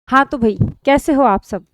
हाँ तो भाई, कैसे हो आप सब?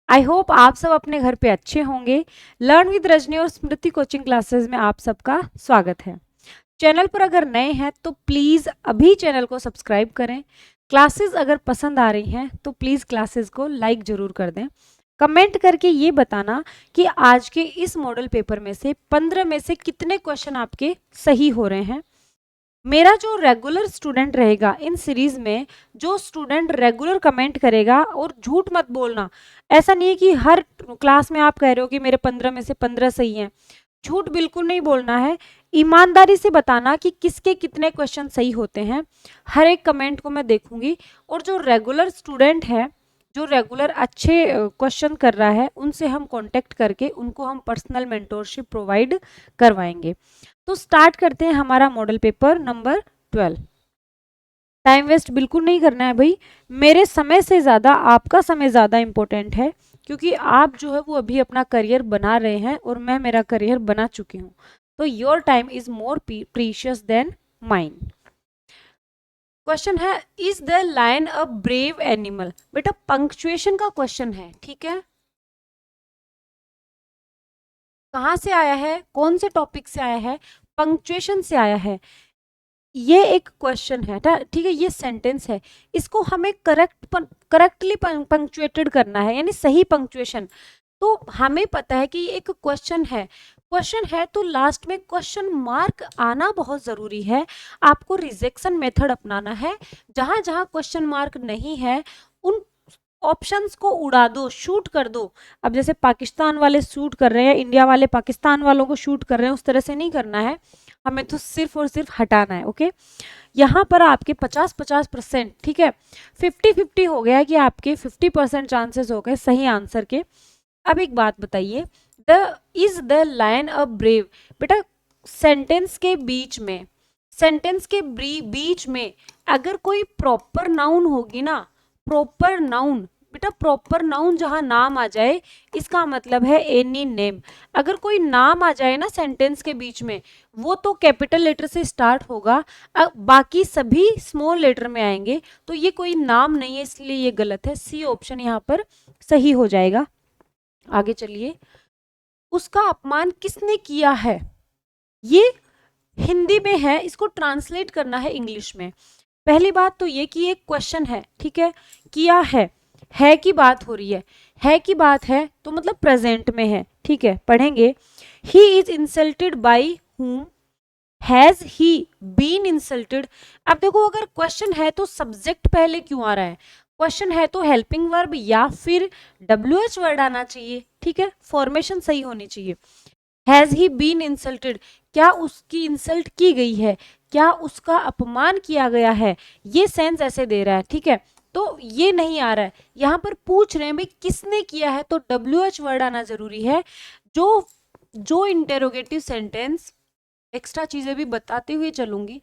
आई होप आप सब अपने घर पे अच्छे होंगे। लर्न विद रजनी और स्मृति कोचिंग क्लासेस में आप सबका स्वागत है। चैनल पर अगर नए हैं तो प्लीज़ अभी चैनल को सब्सक्राइब करें। क्लासेस अगर पसंद आ रही हैं तो प्लीज़ क्लासेस को लाइक ज़रूर कर दें। कमेंट करके ये बताना कि आज के इस मॉडल पेपर में से 15 में से कितने क्वेश्चन आपके सही हो रहे हैं। मेरा जो रेगुलर स्टूडेंट रहेगा इन सीरीज में, जो स्टूडेंट रेगुलर कमेंट करेगा, और झूठ मत बोलना। ऐसा नहीं है कि हर क्लास में आप कह रहे हो कि मेरे 15 में से 15 सही हैं। झूठ बिल्कुल नहीं बोलना है। ईमानदारी से बताना कि किसके कितने क्वेश्चन सही होते हैं। हर एक कमेंट को मैं देखूंगी, और जो रेगुलर स्टूडेंट है, जो रेगुलर अच्छे क्वेश्चन कर रहा है, उनसे हम कांटेक्ट करके उनको हम पर्सनल मेंटोरशिप प्रोवाइड करवाएंगे। तो स्टार्ट करते हैं हमारा model paper number 12। Time waste बिल्कुल नहीं करना है भाई। मेरे समय से ज़्यादा आपका समय ज़्यादा इंपॉर्टेंट है, क्योंकि आप जो है वो अभी अपना करियर बना रहे हैं और मैं मेरा करियर बना चुकी हूँ। तो your time is more precious than mine. Question है, is the lion a brave animal? बेटा पंक्चुएशन का क्वेश्चन है, ठीक है। कहाँ से आया है, कौन से टॉपिक से आया है? पंक्चुएशन से आया है। ये एक क्वेश्चन है, ठीक है, ये सेंटेंस है। इसको हमें करेक्टली पंक्चुएटेड करना है, यानी सही पंक्चुएशन। तो हमें पता है कि ये एक क्वेश्चन है। क्वेश्चन है तो लास्ट में क्वेश्चन मार्क आना बहुत ज़रूरी है। आपको रिजेक्शन मेथड अपनाना है। जहाँ जहाँ क्वेश्चन मार्क नहीं है, उन ऑप्शंस को उड़ा दो, शूट कर दो। अब जैसे पाकिस्तान वाले शूट कर रहे हैं, इंडिया वाले पाकिस्तान वालों को शूट कर रहे हैं, उस तरह से नहीं करना है। हमें तो सिर्फ और सिर्फ हटाना है। ओके, यहाँ पर आपके 50-50%, ठीक है, 50-50 हो गया कि आपके 50% चांसेस हो गए सही आंसर के। अब एक बात बताइए, the is the lion a brave? बेटा सेंटेंस के बीच में, सेंटेंस के बीच में अगर कोई प्रॉपर नाउन होगी ना, प्रॉपर नाउन, बेटा प्रॉपर नाउन जहां नाम आ जाए, इसका मतलब है एनी नेम। अगर कोई नाम आ जाए ना सेंटेंस के बीच में, वो तो कैपिटल लेटर से स्टार्ट होगा, बाकी सभी स्मॉल लेटर में आएंगे। तो ये कोई नाम नहीं है, इसलिए ये गलत है। सी ऑप्शन यहाँ पर सही हो जाएगा। आगे चलिए, उसका अपमान किसने किया है? ये हिंदी में है, इसको ट्रांसलेट करना है इंग्लिश में। पहली बात तो ये कि एक क्वेश्चन है, ठीक है, किया है की बात हो रही है की बात है तो मतलब प्रेजेंट में है, ठीक है, पढ़ेंगे। He is insulted by whom? Has he been insulted? अब देखो, अगर क्वेश्चन है तो सब्जेक्ट पहले क्यों आ रहा है? क्वेश्चन है तो हेल्पिंग वर्ब या फिर WH वर्ड आना चाहिए, ठीक है, फॉर्मेशन सही होनी चाहिए। हैज ही बीन इंसल्टेड, क्या उसकी इंसल्ट की गई है, क्या उसका अपमान किया गया है, ये सेंस ऐसे दे रहा है, ठीक है। तो ये नहीं आ रहा है। यहाँ पर पूछ रहे हैं भाई किसने किया है, तो WH वर्ड आना जरूरी है। जो जो इंटेरोगेटिव सेंटेंस, एक्स्ट्रा चीजें भी बताते हुए चलूंगी।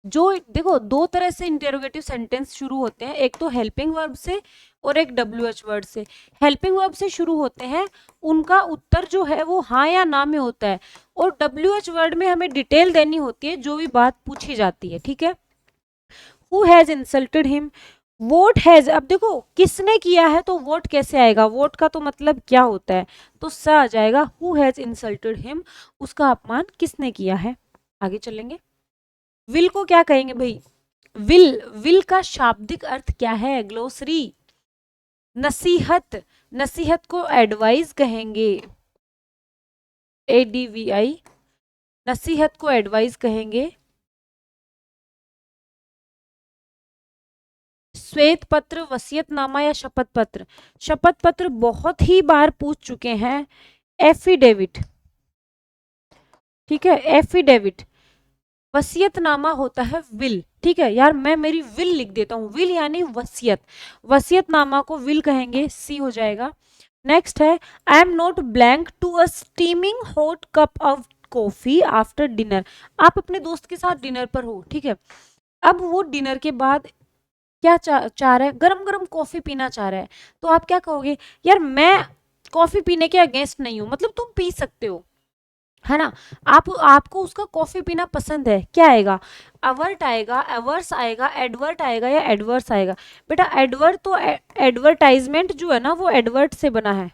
जो देखो, दो तरह से इंटेरोगेटिव सेंटेंस शुरू होते हैं, एक तो हेल्पिंग वर्ब से और एक WH वर्ड से। हेल्पिंग वर्ब से शुरू होते हैं, उनका उत्तर जो है वो हाँ या ना में होता है, और WH वर्ड में हमें डिटेल देनी होती है जो भी बात पूछी जाती है, ठीक है। Who has insulted him? What has, अब देखो किसने किया है तो वोट कैसे आएगा? वोट का तो मतलब क्या होता है? तो स आ जाएगा, हु हैज इंसल्टेड हिम, उसका अपमान किसने किया है। आगे चलेंगे। विल को क्या कहेंगे भाई? विल का शाब्दिक अर्थ क्या है? ग्लोसरी। नसीहत, नसीहत को एडवाइस कहेंगे, ADVI, नसीहत को एडवाइस कहेंगे। श्वेत पत्र, वसीयतनामा या शपथ पत्र? शपथ पत्र बहुत ही बार पूछ चुके हैं। एफिडेविट, ठीक है, एफिडेविट। वसीयतनामा होता है विल, ठीक है यार, मैं मेरी विल लिख देता हूँ, विल यानी वसीयत, वसीयतनामा को विल कहेंगे, सी हो जाएगा। नेक्स्ट है, I am not blank to a steaming hot cup of coffee after dinner. आप अपने दोस्त के साथ डिनर पर हो, ठीक है, अब वो डिनर के बाद क्या चाह रहा है? गरम गरम कॉफी पीना चाह रहा है। तो आप क्या कहोगे? यार मैं कॉफी पीने के अगेंस्ट नहीं हूं, मतलब तुम पी सकते हो, है ना। आपको उसका कॉफी पीना पसंद है, क्या आएगा, अवर्ट आएगा, एवर्स आएगा, एडवर्ट आएगा या एडवर्स आएगा। बेटा एडवर्ट तो एडवर्टाइजमेंट जो है ना वो एडवर्ट से बना है।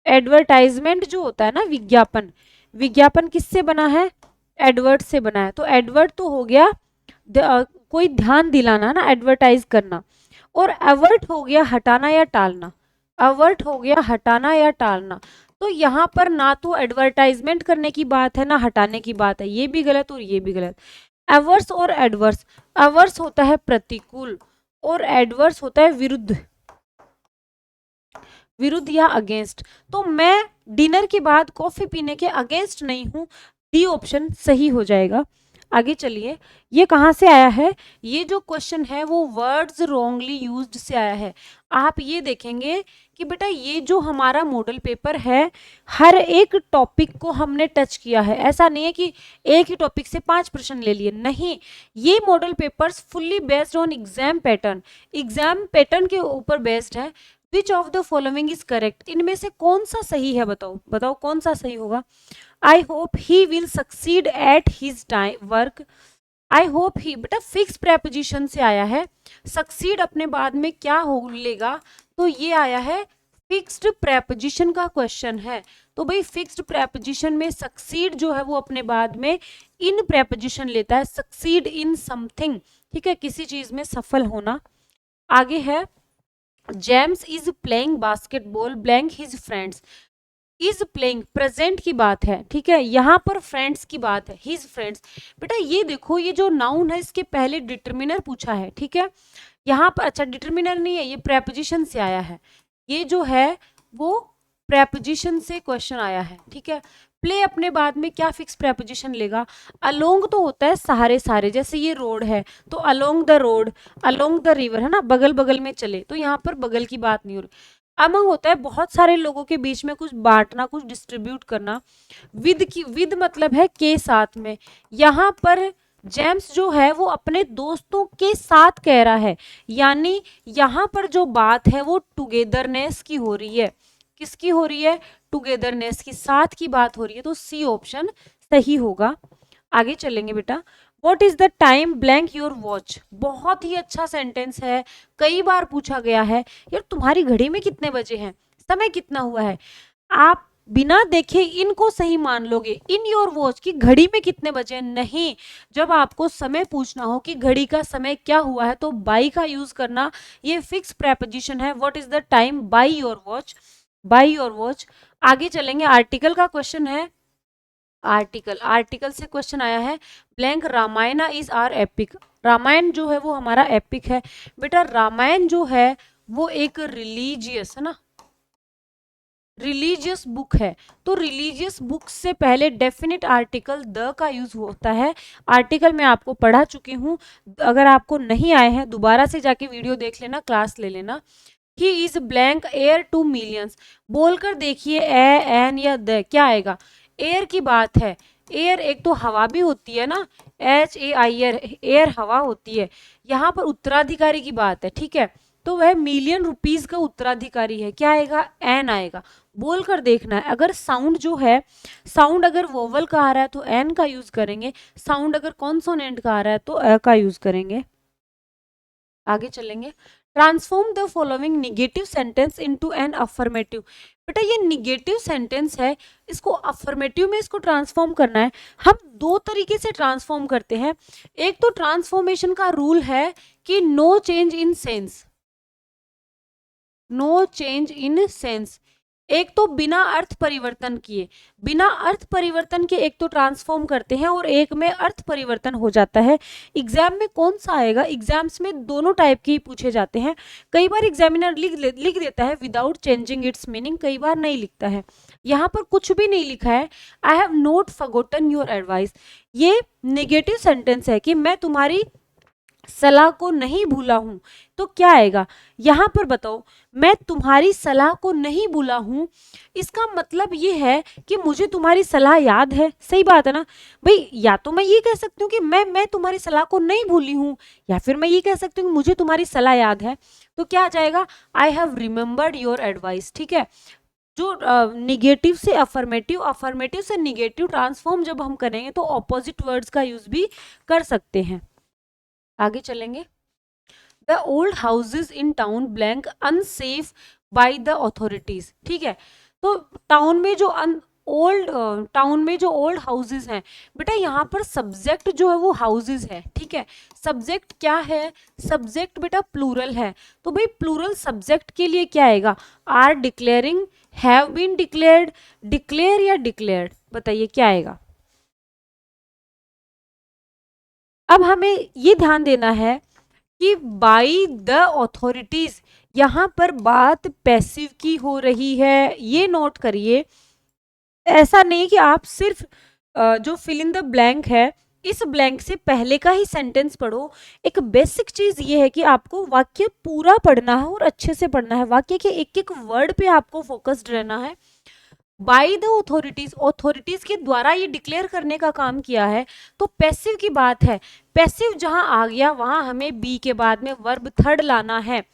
एडवर्टाइजमेंट जो होता है ना, विज्ञापन, विज्ञापन किससे बना है, एडवर्ट से बना है। तो एडवर्ट तो हो गया कोई ध्यान दिलाना ना, एडवर्टाइज करना। और अवर्ट हो गया हटाना या टालना, अवर्ट हो गया हटाना या टालना। तो यहाँ पर ना तो एडवर्टाइजमेंट करने की बात है ना हटाने की बात है, ये भी गलत और ये भी गलत। एवर्स और एडवर्स, एवर्स होता है प्रतिकूल और एडवर्स होता है विरुद्ध, विरुद्ध या अगेंस्ट। तो मैं डिनर के बाद कॉफी पीने के अगेंस्ट नहीं हूं, डी ऑप्शन सही हो जाएगा। आगे चलिए, ये कहाँ से आया है, ये जो क्वेश्चन है वो वर्ड्स रॉन्गली यूज्ड से आया है। आप ये देखेंगे कि बेटा ये जो हमारा मॉडल पेपर है, हर एक टॉपिक को हमने टच किया है। ऐसा नहीं है कि एक ही टॉपिक से 5 प्रश्न ले लिए, नहीं, ये model papers fully based on exam pattern, exam pattern के ऊपर बेस्ड है। Which of the following is correct, इनमें से कौन सा सही है, बताओ बताओ कौन सा सही होगा। I hope he will succeed at his time work, I hope he, बेटा फिक्स प्रेपोजिशन से आया है, सक्सीड अपने बाद में क्या हो लेगा, तो ये आया है फिक्स्ड प्रेपोजिशन का क्वेश्चन है। तो भाई फिक्स्ड प्रेपोजिशन में सक्सीड जो है वो अपने बाद में इन प्रेपोजिशन लेता है, सक्सीड इन समथिंग, ठीक है, किसी चीज में सफल होना। आगे है James is playing basketball blank his friends, is playing present की बात है, ठीक है, यहाँ पर फ्रेंड्स की बात है, हिज फ्रेंड्स। बेटा ये देखो ये जो नाउन है इसके पहले डिटर्मिनर पूछा है, ठीक है, यहाँ पर अच्छा डिटर्मिनर नहीं है, ये प्रेपोजिशन से आया है, ये जो है वो प्रेपोजिशन से क्वेश्चन आया है, ठीक है। प्ले अपने बाद में क्या फिक्स प्रेपोजिशन लेगा, अलोंग तो होता है सहारे सहारे, जैसे ये रोड है तो along the road, along the river, है ना, बगल बगल में चले, तो यहाँ पर बगल की बात नहीं हो रही। अमंग होता है बहुत सारे लोगों के बीच में कुछ बांटना, कुछ डिस्ट्रीब्यूट करना। विद की, विद मतलब है के साथ में, यहाँ पर जेम्स जो है वो अपने दोस्तों के साथ कह रहा है, यानी यहाँ पर जो बात है वो टुगेदरनेस की हो रही है, किसकी हो रही है, टुगेदरनेस की, साथ की बात हो रही है, तो सी ऑप्शन सही होगा। आगे चलेंगे बेटा, what is the time blank your watch, बहुत ही अच्छा सेंटेंस है, कई बार पूछा गया है, यार तुम्हारी घड़ी में कितने बजे हैं, समय कितना हुआ है, आप बिना देखे इनको सही मान लोगे, इन योर वॉच की घड़ी में कितने बजे, नहीं, जब आपको समय पूछना हो कि घड़ी का समय क्या हुआ है तो बाई का यूज करना, ये फिक्स प्रेपोजिशन है, what is the time by your watch, by your watch. आगे चलेंगे, आर्टिकल का क्वेश्चन है, आर्टिकल, आर्टिकल से क्वेश्चन आया है, blank Ramayana is are epic, Ramayana जो है वो हमारा एपिक है। बेटा रामायण जो है वो एक रिलीजियस है ना, रिलीजियस बुक है, तो रिलीजियस बुक से पहले डेफिनेट आर्टिकल द का यूज होता है। आर्टिकल मैं आपको पढ़ा चुकी हूँ, अगर आपको नहीं आए हैं दोबारा से जाके वीडियो देख लेना, क्लास ले लेना। He is blank heir to millions, बोलकर देखिए ए एन या द क्या आएगा, एयर की बात है, एयर एक तो हवा भी होती है ना, H A I air, air हवा होती है, यहाँ पर उत्तराधिकारी की बात है, ठीक है, तो वह मिलियन रुपीस का उत्तराधिकारी है, क्या आएगा, एन आएगा, बोलकर देखना है। अगर साउंड जो है, साउंड अगर वोवल का आ रहा है तो एन का यूज करेंगे, साउंड अगर कॉन्सोनेंट का आ रहा है तो अ का यूज करेंगे। आगे चलेंगे, transform the following negative sentence into an affirmative, बेटा ये निगेटिव सेंटेंस है, इसको अफर्मेटिव में इसको ट्रांसफॉर्म करना है। हम दो तरीके से ट्रांसफॉर्म करते हैं, एक तो ट्रांसफॉर्मेशन का रूल है कि no change in sense, no change in sense, एक तो बिना अर्थ परिवर्तन किए, बिना अर्थ परिवर्तन के एक तो ट्रांसफॉर्म करते हैं और एक में अर्थ परिवर्तन हो जाता है। एग्जाम में कौन सा आएगा, एग्जाम्स में दोनों टाइप के ही पूछे जाते हैं, कई बार एग्जामिनर लिख देता है विदाउट चेंजिंग इट्स मीनिंग, कई बार नहीं लिखता है, यहाँ पर कुछ भी नहीं लिखा है, I have not forgotten your advice, ये नेगेटिव सेंटेंस है कि मैं तुम्हारी सलाह को नहीं भूला हूं, तो क्या आएगा, यहां पर बताओ, मैं तुम्हारी सलाह को नहीं भूला हूं, इसका मतलब ये है कि मुझे तुम्हारी सलाह याद है, सही बात है ना भाई, या तो मैं ये कह सकती हूँ कि मैं तुम्हारी सलाह को नहीं भूली हूं, या फिर मैं ये कह सकती हूँ कि मुझे तुम्हारी सलाह याद है, तो क्या आ जाएगा, I have remembered your advice, ठीक है। जो निगेटिव से अफर्मेटिव, अफर्मेटिव से निगेटिव ट्रांसफॉर्म जब हम करेंगे तो ऑपोजिट वर्ड्स का यूज भी कर सकते हैं। आगे चलेंगे। The old houses in town blank unsafe by the authorities. ठीक है, तो टाउन में जो ओल्ड हाउसेज हैं, बेटा यहाँ पर सब्जेक्ट जो है वो हाउसेज है। ठीक है, सब्जेक्ट क्या है, सब्जेक्ट बेटा प्लूरल है, तो भाई प्लूरल सब्जेक्ट के लिए क्या आएगा, are declaring, have been declared, declare या डिक्लेयर्ड, बताइए क्या आएगा। अब हमें ये ध्यान देना है कि बाई द ऑथोरिटीज, यहां पर बात पैसिव की हो रही है, ये नोट करिए। ऐसा नहीं कि आप सिर्फ जो फिल इन द ब्लैंक है इस ब्लैंक से पहले का ही सेंटेंस पढ़ो। एक बेसिक चीज ये है कि आपको वाक्य पूरा पढ़ना है और अच्छे से पढ़ना है, वाक्य के एक एक वर्ड पे आपको फोकस्ड रहना है। बाय द ऑथोरिटीज, ऑथोरिटीज के द्वारा ये डिक्लेयर करने का काम किया है, तो पैसिव की बात है। पैसिव जहां आ गया वहां हमें बी के बाद में वर्ब थर्ड लाना है,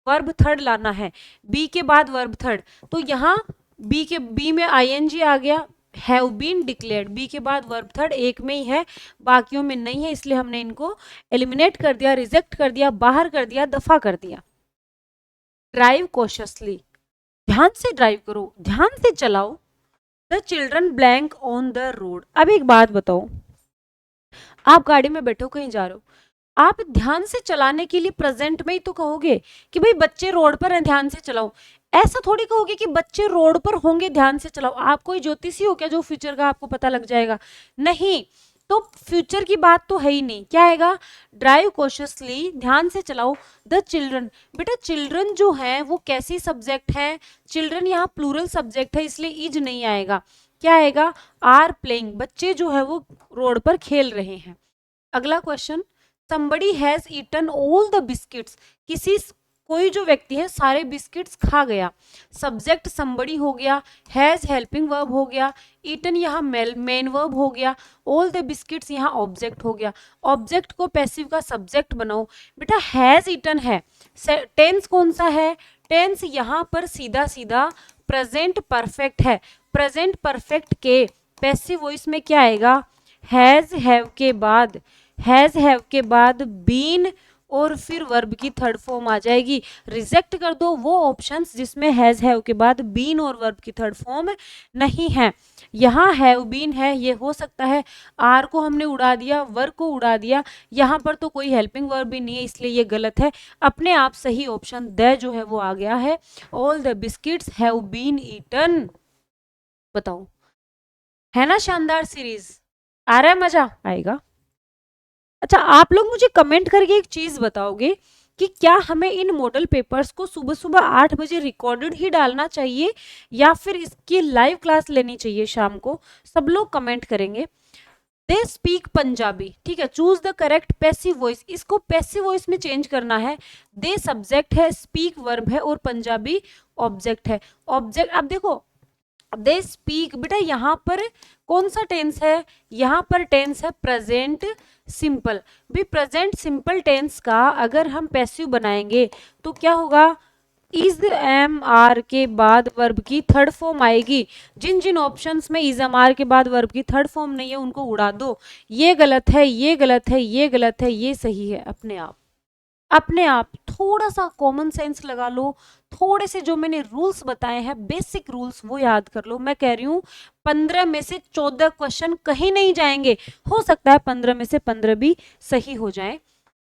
वर्ब थर्ड लाना है, बी के बाद वर्ब थर्ड। तो यहाँ बी में आईएनजी आ गया, हैव बीन डिक्लेयर्ड, बी के बाद वर्ब थर्ड एक में ही है, बाकियों में नहीं है, इसलिए हमने इनको एलिमिनेट कर दिया, रिजेक्ट कर दिया, बाहर कर दिया, दफा कर दिया। ड्राइव कॉशियसली, ध्यान से ड्राइव करो, ध्यान से चलाओ। The children blank on the road. अब एक बात बताओ, आप गाड़ी में बैठो कहीं जा रहे हो, आप ध्यान से चलाने के लिए प्रेजेंट में ही तो कहोगे कि भाई बच्चे रोड पर हैं ध्यान से चलाओ, ऐसा थोड़ी कहोगे कि बच्चे रोड पर होंगे ध्यान से चलाओ। आप कोई ज्योतिषी हो क्या जो फ्यूचर का आपको पता लग जाएगा, नहीं। तो फ्यूचर की बात तो है ही नहीं, क्या आएगा, ड्राइव कॉशियसली, ध्यान से चलाओ। द चिल्ड्रन, बेटा चिल्ड्रन जो है वो कैसी सब्जेक्ट है, चिल्ड्रन यहाँ प्लूरल सब्जेक्ट है इसलिए इज नहीं आएगा, क्या आएगा, आर प्लेइंग, बच्चे जो है वो रोड पर खेल रहे हैं। अगला question, somebody has eaten all the biscuits, किसी कोई जो व्यक्ति है सारे बिस्किट्स खा गया, सब्जेक्ट somebody हो गया, हैज हेल्पिंग वर्ब हो गया, ईटन यहाँ मेन वर्ब हो गया, ऑल द बिस्किट्स यहाँ ऑब्जेक्ट हो गया। ऑब्जेक्ट को पैसिव का सब्जेक्ट बनाओ, बेटा हैज ईटन है, टेंस कौन सा है, टेंस यहाँ पर सीधा सीधा प्रेजेंट परफेक्ट है, प्रेजेंट परफेक्ट के पैसिव वॉइस में क्या आएगा, हैज हैव के बाद, हैज हैव के बाद बीन और फिर वर्ब की थर्ड फॉर्म आ जाएगी। रिजेक्ट कर दो वो ऑप्शंस जिसमें हैज हैव के बाद बीन और वर्ब की थर्ड फॉर्म नहीं है। यहाँ हैव बीन है, ये हो सकता है, आर को हमने उड़ा दिया, वर्ब को उड़ा दिया, यहाँ पर तो कोई हेल्पिंग वर्ब भी नहीं है इसलिए ये गलत है। अपने आप सही ऑप्शन द जो है वो आ गया है, all the biscuits have been eaten. बताओ, है ना शानदार सीरीज, आ रहा है मजा, आएगा। अच्छा, आप लोग मुझे कमेंट करके एक चीज बताओगे कि क्या हमें इन मॉडल पेपर्स को सुबह सुबह 8 बजे रिकॉर्डेड ही डालना चाहिए या फिर इसकी लाइव क्लास लेनी चाहिए शाम को, सब लोग कमेंट करेंगे। दे स्पीक पंजाबी, ठीक है, choose the correct passive voice, इसको पैसिव वॉइस में चेंज करना है। दे सब्जेक्ट है, स्पीक वर्ब है और पंजाबी ऑब्जेक्ट है। ऑब्जेक्ट, अब देखो दे स्पीक, बेटा यहाँ पर कौन सा टेंस है, यहाँ पर टेंस है प्रेजेंट सिंपल। भी प्रेजेंट सिंपल टेंस का अगर हम पैसिव बनाएंगे तो क्या होगा, इज एम आर के बाद वर्ब की थर्ड फॉर्म आएगी। जिन जिन ऑप्शंस में इज एम आर के बाद वर्ब की थर्ड फॉर्म नहीं है उनको उड़ा दो, ये गलत है, ये गलत है, ये गलत है, ये सही है। अपने आप, अपने आप थोड़ा सा कॉमन सेंस लगा लो, थोड़े से जो मैंने रूल्स बताए हैं बेसिक रूल्स वो याद कर लो। मैं कह रही हूँ 15 में से 14 क्वेश्चन कहीं नहीं जाएंगे, हो सकता है 15 में से 15 भी सही हो जाएं।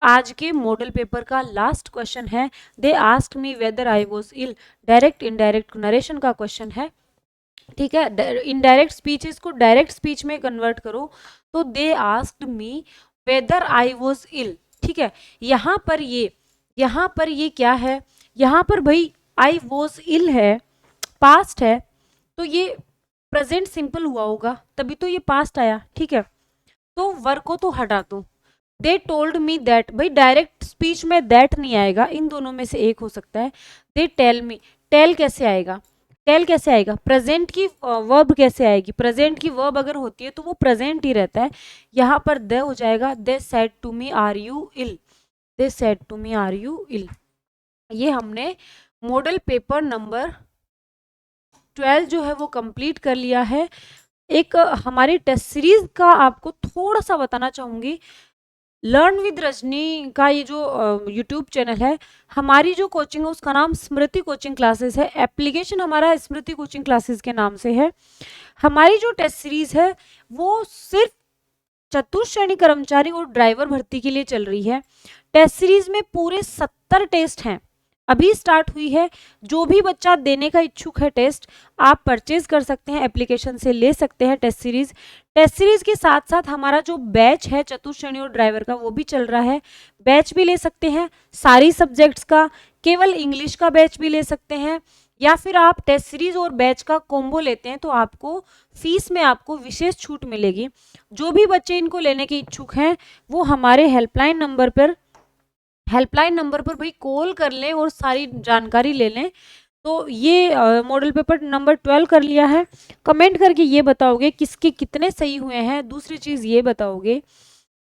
आज के मॉडल पेपर का लास्ट क्वेश्चन है, they asked me whether I was ill, direct indirect narration का क्वेश्चन है, ठीक है। इनडायरेक्ट स्पीच को डायरेक्ट स्पीच में कन्वर्ट करो, तो they asked me whether I was ill, ठीक है। यहाँ पर ये क्या है, यहाँ पर भाई आई वॉज इल है, पास्ट है, तो ये प्रेजेंट सिंपल हुआ होगा तभी तो ये पास्ट आया, ठीक है। तो वर्ब को तो हटा दो, दे टोल्ड मी दैट, भाई डायरेक्ट स्पीच में दैट नहीं आएगा, इन दोनों में से एक हो सकता है। दे टेल मी, टेल कैसे आएगा, टेल कैसे आएगा, प्रेजेंट की वर्ब कैसे आएगी, प्रेजेंट की वर्ब अगर होती है तो वो प्रेजेंट ही रहता है, यहाँ पर द हो जाएगा। They said to me are you ill, they said to me are you ill. ये हमने मॉडल पेपर नंबर 12 जो है वो कंप्लीट कर लिया है। एक हमारी टेस्ट सीरीज का आपको थोड़ा सा बताना चाहूँगी। लर्न विद रजनी का ये जो यूट्यूब चैनल है, हमारी जो कोचिंग है उसका नाम स्मृति कोचिंग क्लासेस है। एप्लीकेशन हमारा स्मृति कोचिंग क्लासेस के नाम से है। हमारी जो टेस्ट सीरीज है वो सिर्फ चतुर्थ श्रेणी कर्मचारी और ड्राइवर भर्ती के लिए चल रही है। टेस्ट सीरीज में पूरे 70 टेस्ट हैं, अभी स्टार्ट हुई है। जो भी बच्चा देने का इच्छुक है टेस्ट, आप परचेज कर सकते हैं, एप्लीकेशन से ले सकते हैं टेस्ट सीरीज। टेस्ट सीरीज के साथ साथ हमारा जो बैच है चतुर्थ श्रेणी और ड्राइवर का वो भी चल रहा है, बैच भी ले सकते हैं सारी सब्जेक्ट्स का, केवल इंग्लिश का बैच भी ले सकते हैं, या फिर आप टेस्ट सीरीज और बैच का कॉम्बो लेते हैं तो आपको फीस में आपको विशेष छूट मिलेगी। जो भी बच्चे इनको लेने के इच्छुक हैं वो हमारे हेल्पलाइन नंबर पर भाई कॉल कर लें और सारी जानकारी ले लें। तो ये मॉडल पेपर नंबर 12 कर लिया है। कमेंट करके ये बताओगे किसके कितने सही हुए हैं। दूसरी चीज़ ये बताओगे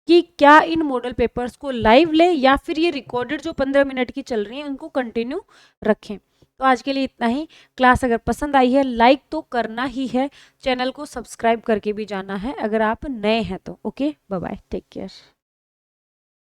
कि क्या इन मॉडल पेपर्स को लाइव लें या फिर ये रिकॉर्डेड जो 15 मिनट की चल रही हैं उनको कंटिन्यू रखें। तो आज के लिए इतना ही। क्लास अगर पसंद आई है लाइक तो करना ही है, चैनल को सब्सक्राइब करके भी जाना है अगर आप नए हैं तो। Okay, bye bye, take care.